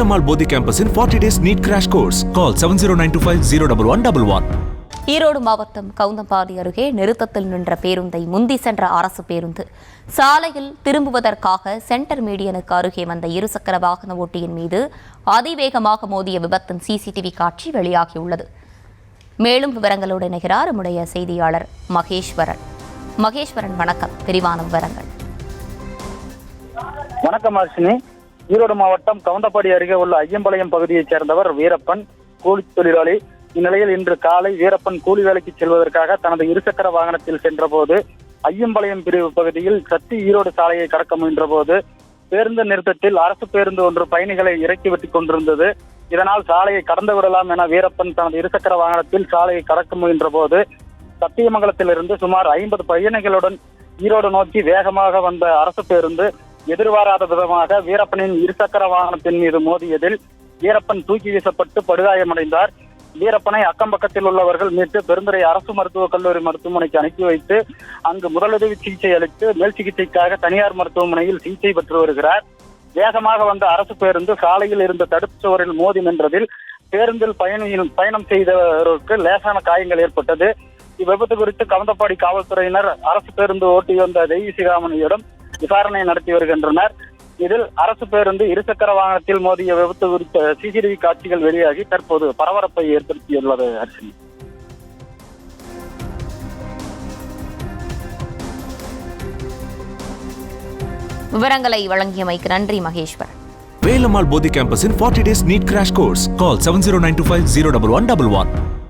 Velamal Bodhi Campus in 40 days NEET crash course. Call 7092501111. Erode மாவட்டம் கவுந்தம்பாடி அருகே நிறுத்தத்தில் நின்ற பேருந்தை முந்தி சென்ற அரசு பேருந்து சாலையில் திரும்புவதற்காக சென்டர் மீடியனுக்கு அருகே வந்த இருசக்கர வாகன ஓட்டியின் மீது அதிவேகமாக மோதிய விபத்தின் சிசிடிவி காட்சி வெளியாகியுள்ளது. மேலும் விவரங்களோடு இணைகிறார் நம்முடைய செய்தியாளர் மகேஸ்வரன். மகேஸ்வரன், வணக்கம். விரிவான விவரங்கள். வணக்கம் அர்ஷினி. ஈரோடு மாவட்டம் கவுந்தப்பாடி அருகே உள்ள ஐயம்பாளையம் பகுதியைச் சேர்ந்தவர் வீரப்பன், கூலி தொழிலாளி. இந்நிலையில் இன்று காலை வீரப்பன் கூலி வேலைக்கு செல்வதற்காக தனது இருசக்கர வாகனத்தில் சென்றபோது ஐயம்பாளையம் பிரிவு பகுதியில் சத்தி ஈரோடு சாலையை கடக்க முயன்ற போது பேருந்து நிறுத்தத்தில் அரசு பேருந்து ஒன்று பயணிகளை இறக்கி விட்டுக் கொண்டிருந்தது. இதனால் சாலையை கடந்து விடலாம் என வீரப்பன் தனது இருசக்கர வாகனத்தில் சாலையை கடக்க முயன்ற போது சத்தியமங்கலத்திலிருந்து சுமார் 50 பயணிகளுடன் ஈரோடு நோக்கி வேகமாக வந்த அரசு பேருந்து எதிர்பாராத விதமாக வீரப்பனின் இருசக்கர வாகனத்தின் மீது மோதியதில் வீரப்பன் தூக்கி வீசப்பட்டு படுகாயமடைந்தார். வீரப்பனை அக்கம் பக்கத்தில் உள்ளவர்கள் மீட்டு பெருந்துறை அரசு மருத்துவக் கல்லூரி மருத்துவமனைக்கு அனுப்பி வைத்து அங்கு முதலுதவி சிகிச்சை அளித்து மேல் சிகிச்சைக்காக தனியார் மருத்துவமனையில் சிகிச்சை பெற்று வருகிறார். வேகமாக வந்த அரசு பேருந்து சாலையில் இருந்த தடுப்பு சுவரில் மோதி நின்றதில் பேருந்தில் பயணம் செய்தவருக்கு லேசான காயங்கள் ஏற்பட்டது. இவ்விபத்து குறித்து கவுந்தப்பாடி காவல்துறையினர் அரசு பேருந்து ஓட்டி வந்த தெய்வி சிகாமணியிடம் விசாரணை நடத்தி வருகின்றனர். இதில் அரசு பேருந்து இருசக்கர வாகனத்தில் மோதிய விபத்து குறித்த சிசிடிவி காட்சிகள் வெளியாகி தற்போது பரபரப்பை ஏற்படுத்தியுள்ளது. அர்ச்சனி, விவரங்களை வழங்கியமைக்கு நன்றி Maheswar. Velamal Bodhi Campus in 40 days NEET crash course. Call 7092501111.